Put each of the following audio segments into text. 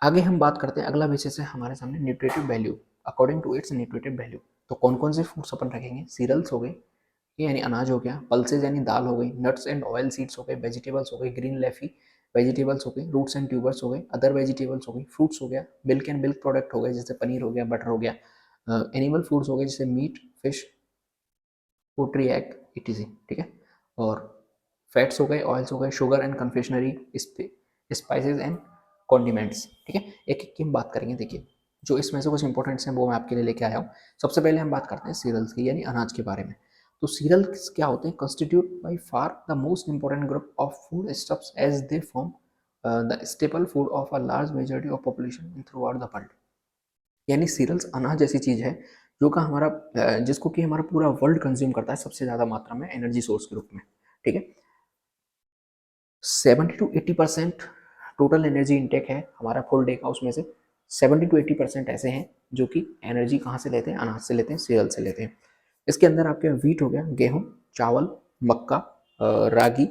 आगे हम बात करते हैं, अगला बेसिस है हमारे सामने nutritive value according to its nutritive value. तो कौन कौन से फूड्स अपन रखेंगे, सीरियल्स हो गए यानी अनाज हो गया, पल्सेज यानी दाल हो गई, नट्स एंड ऑयल सीड्स हो गए, वेजिटेबल्स हो गई, ग्रीन लेफी वेजिटेबल्स हो गई, रूट्स एंड ट्यूबर्स हो गए, अदर वेजिटेबल्स हो गई, फ्रूट्स हो गया, मिल्क एंड मिल्क प्रोडक्ट हो गए जैसे पनीर हो गया, बटर हो गया, एनिमल फूड्स हो गए जैसे मीट, फिश, पोट्री, एग इटीजी। ठीक है, और फैट्स हो गए, ऑयल्स हो गए, sugar and confectionery, spices and condiments. ठीक है, एक एक की हम बात करेंगे। देखिए जो इसमें से कुछ इंपॉर्टेंट्स हैं वो मैं आपके लिए लेके आया हूँ। सबसे पहले हम बात करते हैं सीरियल्स की यानी अनाज के बारे में। तो सीरियल्स क्या होते हैं, constitute by far the most important group of foodstuffs as they form the staple food of a large majority of population throughout the world. यानी सीरियल्स अनाज जैसी चीज है जो का हमारा जिसको कि हमारा पूरा वर्ल्ड कंज्यूम करता है सबसे ज्यादा मात्रा में एनर्जी सोर्स के रूप में। ठीक है, 70 to 80% टोटल एनर्जी इंटेक है हमारा फुल डे का, उसमें से 70 to 80% ऐसे हैं जो कि एनर्जी कहाँ से लेते हैं, अनाज से लेते हैं, सीरियल से लेते हैं। इसके अंदर आपके वीट हो गया, गेहूं, चावल, मक्का, रागी,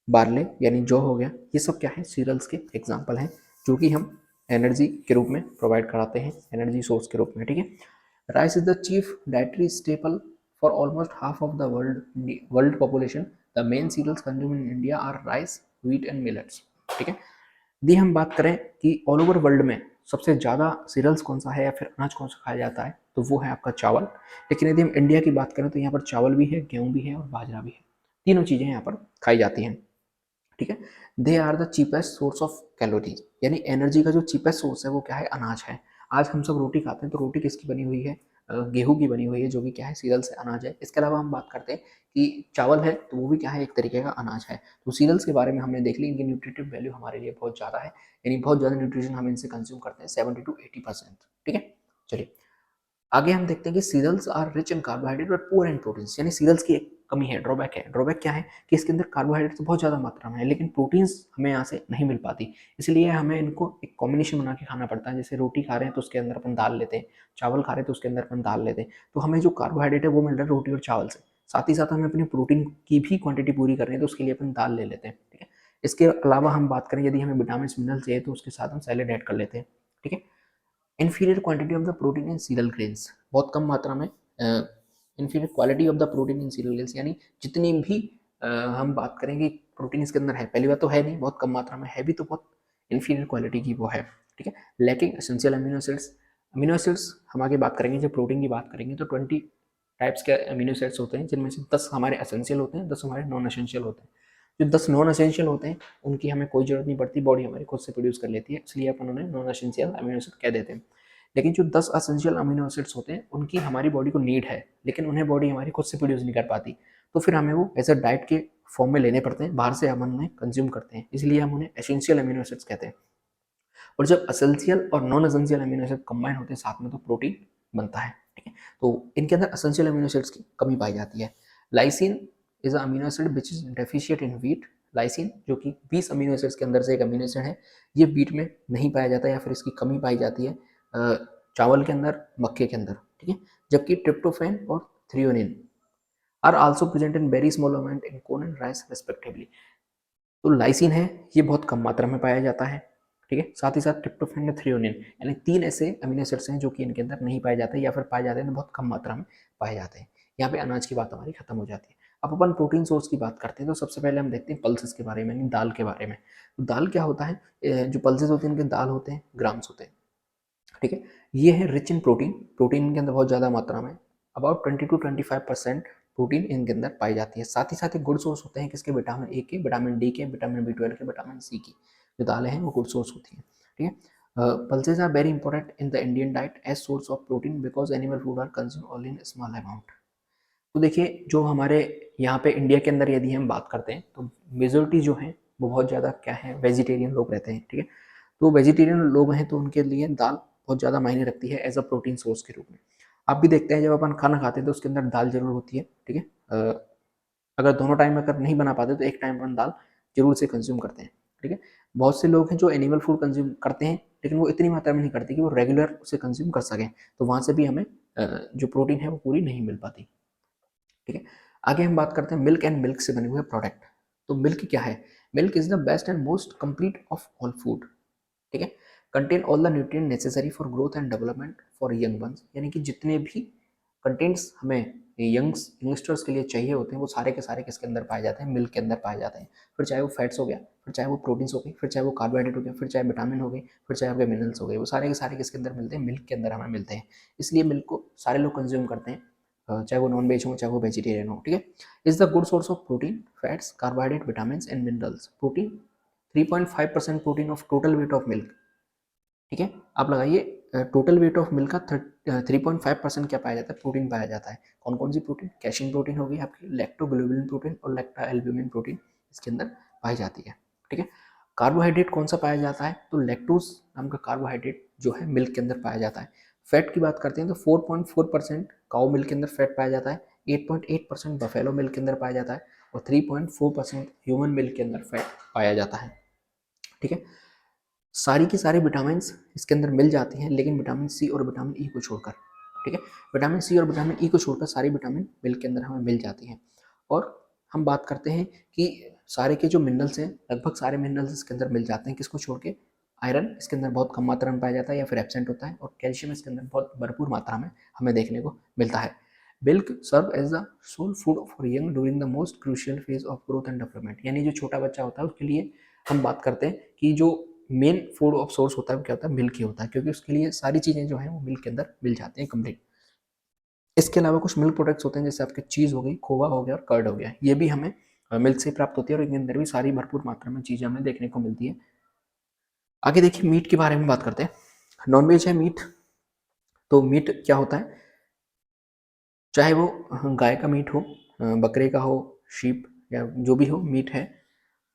बार्ले यानी जौ हो गया, ये सब क्या है, सीरियल्स के एग्जाम्पल हैं जो कि हम एनर्जी के रूप में प्रोवाइड कराते हैं, एनर्जी सोर्स के रूप में। ठीक है, rice is the chief dietary staple for almost half of the world population. The main cereals consume in India are rice, wheat and millets. ठीक है, यदि हम बात करें कि ऑल ओवर वर्ल्ड में सबसे ज़्यादा सीरियल्स कौन सा है या फिर अनाज कौन सा खाया जाता है, तो वो है आपका चावल। लेकिन यदि हम इंडिया की बात करें तो यहाँ पर चावल भी है, गेहूँ भी है और बाजरा भी है, तीनों चीज़ें यहाँ पर खाई जाती हैं। ठीक है, they are the cheapest source of calories, यानी एनर्जी का जो चीपेस्ट सोर्स है वो क्या है, अनाज है। आज हम सब रोटी खाते हैं तो रोटी किसकी बनी हुई है, गेहूं की बनी हुई है जो कि क्या है, सीरियल से अनाज है। इसके अलावा हम बात करते हैं कि चावल है तो वो भी क्या है, एक तरीके का अनाज है। तो सीरियल्स के बारे में हमने देख ली, इनकी न्यूट्रिटिव वैल्यू हमारे लिए बहुत ज़्यादा है, यानी बहुत ज़्यादा न्यूट्रिशन हम इनसे कंज्यूम करते हैं, 70 to 80%। ठीक है, चलिए आगे हम देखते हैं कि cereals are rich in carbohydrate but poor in proteins, यानी सीरियल्स की एक कमी है, ड्रॉबैक है। ड्रॉबैक क्या है कि इसके अंदर कार्बोहाइड्रेट तो बहुत ज़्यादा मात्रा में है लेकिन प्रोटीन्स हमें यहाँ से नहीं मिल पाती, इसलिए हमें इनको एक कॉम्बिनेशन बना के खाना पड़ता है। जैसे रोटी खा रहे हैं तो उसके अंदर अपन दाल लेते हैं, चावल खा रहे हैं तो उसके अंदर अपन दाल लेते हैं, तो हमें जो कार्बोहाइड्रेट है वो मिल रहा है रोटी और चावल से, साथ ही साथ हमें अपनी प्रोटीन की भी क्वांटिटी पूरी करनी है तो उसके लिए अपन दाल ले लेते हैं। ठीक है, इसके अलावा हम बात करें यदि हमें विटामिन मिनरल चाहिए तो उसके साथ हम सैलेड ऐड कर लेते हैं। ठीक है, inferior quantity of the protein in serial grains, बहुत कम मात्रा में inferior quality of the protein in serial grains, यानी जितनी भी हम बात करेंगे प्रोटीन इसके अंदर है, पहली बात तो है नहीं, बहुत कम मात्रा में है भी तो बहुत इन्फीरियर क्वालिटी की वो है। ठीक है, lacking essential amino acids. Amino acids हम आगे बात करेंगे, जब प्रोटीन की बात करेंगे तो 20 टाइप्स के अमीनो एसिड्स होते हैं जिनमें से 10 हमारे एसेंशियल होते हैं, 10 हमारे नॉन एसेंशियल होते हैं। जो 10 नॉन एसेंशियल होते हैं उनकी हमें कोई जरूरत नहीं पड़ती, बॉडी हमारी खुद से प्रोड्यूस कर लेती है, इसलिए अपन उन्हें नॉन एसेंशियल अमीनो एसिड कह देते हैं। लेकिन जो 10 असेंशियल अमीनो एसिड्स होते हैं उनकी हमारी बॉडी को नीड है लेकिन उन्हें बॉडी हमारी खुद से प्रोड्यूस नहीं कर पाती, तो फिर हमें वो एज अ डाइट के फॉर्म में लेने पड़ते हैं, बाहर से हम उन्हें कंज्यूम करते हैं, इसलिए हम उन्हें एसेंशियल अमीनो एसिड्स कहते हैं। और जब असेंशियल और non essential amino acid combine होते हैं साथ में तो प्रोटीन बनता है। ठीक है, तो इनके अंदर असेंशियल अमीनो एसिड्स की कमी पाई जाती है। Lysine is amino acid which is deficient in wheat. Lysine जो कि 20 अमीनो एसिड्स के अंदर से एक अमीनो एसिड है, ये व्हीट में नहीं पाया जाता या फिर इसकी कमी पाई जाती है चावल के अंदर, मक्के के अंदर। ठीक है, जबकि ट्रिप्टोफैन और threonine are also present in very small amount in corn and rice respectively. तो लाइसिन है ये बहुत कम मात्रा में पाया जाता है। ठीक है, साथ ही साथ ट्रिप्टोफैन और थ्रियोनिन, यानी 3 ऐसे अमीनो एसिड्स हैं जो कि इनके अंदर नहीं पाए जाते या फिर पाए जाते हैं तो बहुत कम मात्रा में पाए जाते हैं। यहाँ पे अनाज की बात हमारी खत्म हो जाती है। अब अपन प्रोटीन सोर्स की बात करते हैं तो सबसे पहले हम देखते हैं पल्सेस के बारे में, यानी दाल के बारे में। तो दाल क्या होता है, जो पल्सेस होते हैं इनके दाल होते हैं, ग्राम्स होते हैं। ठीक है, ये है रिच इन प्रोटीन, प्रोटीन इनके अंदर बहुत ज़्यादा मात्रा में, अबाउट 20 to 25% प्रोटीन इनके अंदर पाई जाती है। साथ ही साथ एक गुड सोर्स होते हैं किसके, विटामिन ए के, विटामिन डी के, विटामिन बी 12 के, विटामिन सी की जो दालें हैं वो गुड सोर्स होती हैं। ठीक है, pulses are very important in the Indian diet as source of protein because animal food are consume only in small amount. तो देखिए जो हमारे यहाँ पे इंडिया के अंदर यदि हम बात करते हैं तो मेजोरिटी जो है वो बहुत ज़्यादा क्या है, वेजिटेरियन लोग रहते हैं। ठीक है, तो वेजिटेरियन लोग हैं तो उनके लिए दाल बहुत ज़्यादा मायने रखती है एज अ प्रोटीन सोर्स के रूप में। आप भी देखते हैं जब अपन खाना खाते हैं तो उसके अंदर दाल जरूर होती है। ठीक है, अगर दोनों टाइम अगर नहीं बना पाते तो एक टाइम अपन दाल जरूर से कंज्यूम करते हैं। ठीक है, बहुत से लोग हैं जो एनिमल फूड कंज्यूम करते हैं लेकिन वो इतनी मात्रा में नहीं करते कि वो रेगुलर उसे कंज्यूम कर सकें, तो वहाँ से भी हमें जो प्रोटीन है वो पूरी नहीं मिल पाती। ठीक है, आगे हम बात करते हैं मिल्क एंड मिल्क से बने हुए प्रोडक्ट। तो मिल्क क्या है, milk is the best and most complete of all food. ठीक है, contain all the nutrient necessary for growth and development for young ones, यानी कि जितने भी कंटेंट्स हमें यंगस्टर्स के लिए चाहिए होते हैं वो सारे के सारे किसके अंदर पाए जाते हैं, मिल्क के अंदर पाए जाते हैं। फिर चाहे वो फैट्स हो गया, फिर चाहे वो प्रोटीन्स हो गए, फिर चाहे वो कार्बोहाइड्रेट हो गया, फिर चाहे विटामिन हो गए, फिर चाहे आपके मिनरल्स हो गए, वो सारे के सारे किसके अंदर मिलते हैं, मिल्क के अंदर हमें मिलते हैं। इसलिए मिल्क को सारे लोग कंज्यूम करते हैं, चाहे वो नॉन वेज हो चाहे वो वेजिटेरियन हो, ठीक है। Is the good source of protein, fats, carbohydrate, vitamin and minerals. Protein 3.5% protein of total weight of milk, ठीक है। आप लगाइए टोटल वेट ऑफ मिल्क का 3.5% क्या पाया जाता है, प्रोटीन पाया जाता है। कौन कौन सी प्रोटीन, कैशिन प्रोटीन होगी आपकी, लैक्टोग्लोबुलिन प्रोटीन और लैक्टा एल्ब्यूमिन प्रोटीन इसके अंदर पाई जाती है, ठीक है। कार्बोहाइड्रेट कौन सा पाया जाता है, तो लैक्टोज नाम का कार्बोहाइड्रेट जो है मिल्क के अंदर पाया जाता है। फैट की बात करते हैं तो 4.4% काउ मिल्क के अंदर फैट पाया जाता है, 8.8% बफेलो मिल्क के अंदर पाया जाता है और 3.4% ह्यूमन मिल्क के अंदर फैट पाया जाता है, ठीक है। सारी की सारी विटामिन इसके अंदर मिल जाती हैं, लेकिन विटामिन सी और विटामिन ई को छोड़कर, ठीक है। विटामिन सी और विटामिन ई को छोड़कर सारी विटामिन मिल्क के अंदर हमें मिल जाती हैं। और हम बात करते हैं कि सारे के जो मिनरल्स हैं, लगभग सारे मिनरल्स इसके अंदर मिल जाते हैं, किसको छोड़ के, आयरन इसके अंदर बहुत कम मात्रा में पाया जाता है या फिर एब्सेंट होता है, और कैल्शियम इसके अंदर बहुत भरपूर मात्रा में हमें देखने को मिलता है। Milk serve as the sole food for young during the most crucial phase of growth and development, यानी जो छोटा बच्चा होता है उसके लिए हम बात करते हैं कि जो मेन फूड ऑफ सोर्स होता है वो क्या होता है, मिल्क ही होता है, क्योंकि उसके लिए सारी चीज़ें जो हैं वो मिल्क के अंदर मिल जाती हैं कंप्लीट। इसके अलावा कुछ मिल्क प्रोडक्ट्स होते हैं जैसे आपके चीज़ हो गई, खोवा हो गया और कर्ड हो गया, ये भी हमें मिल्क से प्राप्त होती है और इनके अंदर भी सारी भरपूर मात्रा में चीज़ें हमें देखने को मिलती है। आगे देखिए मीट के बारे में बात करते हैं। नॉनवेज है मीट, तो मीट क्या होता है, चाहे वो गाय का मीट हो, बकरे का हो, शीप या जो भी हो, मीट है।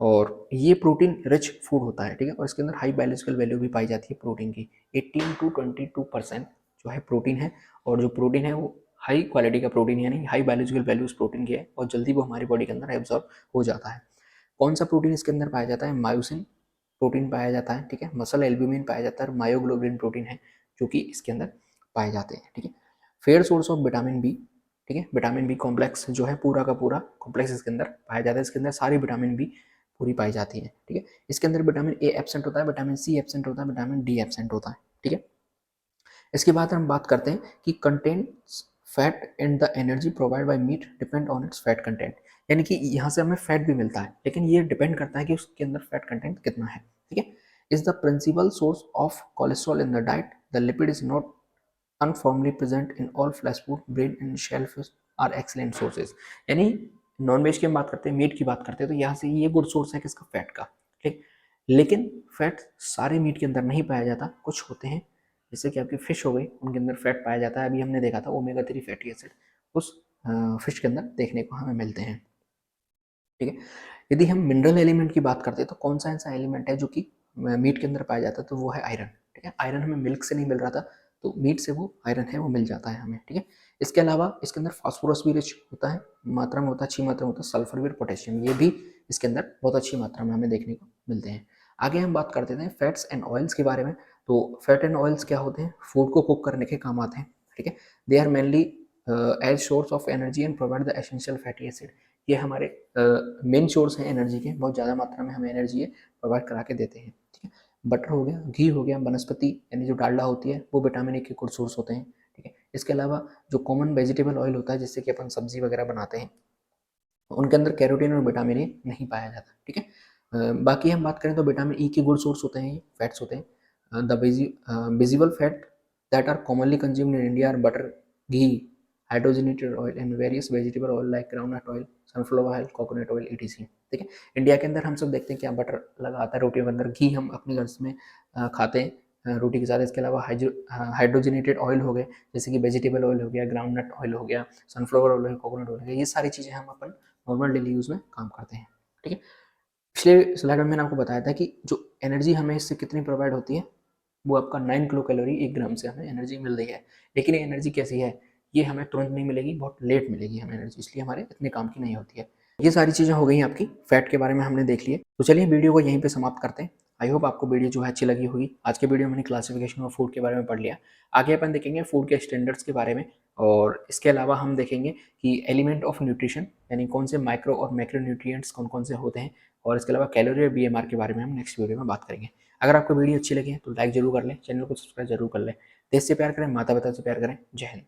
और ये प्रोटीन रिच फूड होता है, ठीक है। और इसके अंदर हाई बायोलॉजिकल वैल्यू भी पाई जाती है प्रोटीन की, 18 to 22% जो है प्रोटीन है। और जो प्रोटीन है वो हाई क्वालिटी का प्रोटीन, यानी हाई बायोलॉजिकल वैल्यू उस प्रोटीन की है और जल्दी वो हमारी बॉडी के अंदर एब्जॉर्ब हो जाता है। कौन सा प्रोटीन इसके अंदर पाया जाता है, मायोसिन प्रोटीन पाया जाता है, ठीक है। मसल एल्ब्यूमिन पाया जाता है और मायोग्लोबिन प्रोटीन है जो कि इसके अंदर पाए जाते हैं, ठीक है। Fair source of vitamin B, ठीक है। विटामिन बी कॉम्प्लेक्स जो है पूरा का पूरा कॉम्प्लेक्स इसके अंदर पाया जाता है, इसके अंदर सारी विटामिन बी पूरी पाई जाती है, ठीक है। इसके अंदर विटामिन ए एब्सेंट होता है, विटामिन सी एब्सेंट होता है, विटामिन डी एब्सेंट होता है, ठीक है। इसके बाद हम बात करते हैं कि contents fat and the energy provide by meat depend on its fat content, यानी कि यहाँ से हमें फैट भी मिलता है, लेकिन ये डिपेंड करता है कि उसके अंदर फैट कंटेंट कितना है, ठीक है। Is the principal source of cholesterol in the diet, the lipid is not uniformly present in all flesh food, bread and shellfish are excellent sources, यानी नॉन वेज की हम बात करते हैं, मीट की बात करते हैं, तो यहाँ से ये गुड सोर्स है किसका, फैट का, ठीक। लेकिन फैट सारे मीट के अंदर नहीं पाया जाता, कुछ होते हैं जैसे कि आपकी फिश हो गई, उनके अंदर फैट पाया जाता है। अभी हमने देखा था ओमेगा 3 फैटी एसिड उस फिश के अंदर देखने को हमें मिलते हैं, ठीक है। यदि हम मिनरल एलिमेंट की बात करते हैं तो कौन सा ऐसा एलिमेंट है जो कि मीट के अंदर पाया जाता है, तो वो है आयरन, ठीक है। आयरन हमें मिल्क से नहीं मिल रहा था, तो मीट से वो आयरन है वो मिल जाता है हमें, ठीक है। इसके अलावा इसके अंदर फास्फोरस भी रिच होता है, मात्रा में होता है, अच्छी मात्रा में होता है, सल्फर भी, पोटेशियम, ये भी इसके अंदर बहुत अच्छी मात्रा में हमें देखने को मिलते हैं। आगे हम बात करते हैं फैट्स एंड ऑयल्स के बारे में। तो फैट एंड ऑयल्स क्या होते हैं, फूड को कुक करने के काम आते हैं, ठीक है। They are mainly as source of energy and provide the essential fatty acid, ये हमारे मेन सोर्स हैं एनर्जी के, बहुत ज़्यादा मात्रा में हमें एनर्जी है प्रोवाइड करा के देते हैं, ठीक है। बटर हो गया, घी हो गया, वनस्पति यानी जो डालडा होती है वो विटामिन ए के गुड सोर्स होते हैं, ठीक है। इसके अलावा जो कॉमन वेजिटेबल ऑयल होता है जिससे कि अपन सब्जी वगैरह बनाते हैं, उनके अंदर कैरोटीन और विटामिन ए नहीं पाया जाता, ठीक है। बाकी हम बात करें तो विटामिन ई के गुड सोर्स होते हैं, ये फैट्स होते हैं। The visible fat that are commonly consumed in India are butter, ghee, hydrogenated oil and various vegetable oil like groundnut oil, sunflower oil, coconut oil, etc, ठीक है। इंडिया के अंदर हम सब देखते हैं क्या, बटर लगा आता है रोटियों के अंदर, घी हम अपने घर में खाते हैं रोटी के साथ। इसके अलावा हाइड्रोजनेटेड ऑयल हो गए जैसे कि वेजिटेबल ऑयल हो गया, ग्राउंडनट ऑयल हो गया, सनफ्लावर ऑयल हो गया, कोकोनट ऑयल हो गया, ये सारी चीज़ें हम अपन नॉर्मल डेली यूज़ में काम करते हैं, ठीक है। पिछले स्लाइड में मैंने आपको बताया था कि जो एनर्जी हमें इससे कितनी प्रोवाइड होती है, वो आपका 9 किलो कैलोरी 1 ग्राम से हमें एनर्जी मिल रही है। लेकिन ये एनर्जी कैसी है, ये हमें तुरंत नहीं मिलेगी, बहुत लेट मिलेगी हमें एनर्जी, इसलिए हमारे इतने काम की नहीं होती है। ये सारी चीज़ें हो गई आपकी फैट के बारे में हमने देख लिए, तो चलिए वीडियो को यहीं पे समाप्त करते हैं। आई होप आपको वीडियो जो है अच्छी लगी होगी। आज के वीडियो में मैंने क्लासिफिकेशन ऑफ फूड के बारे में पढ़ लिया। आगे अपन देखेंगे फूड के स्टैंडर्ड्स के बारे में, और इसके अलावा हम देखेंगे कि एलिमेंट ऑफ न्यूट्रिशन यानी कौन से माइक्रो और मैक्रो न्यूट्रिएंट्स कौन कौन से होते हैं, और इसके अलावा कैलोरी और बीएमआर के बारे में हम नेक्स्ट वीडियो में बात करेंगे। अगर आपको वीडियो अच्छी लगी है तो लाइक जरूर कर लें, चैनल को सब्सक्राइब जरूर कर लें। देश से प्यार करें, माता पिता से प्यार करें। जय हिंद।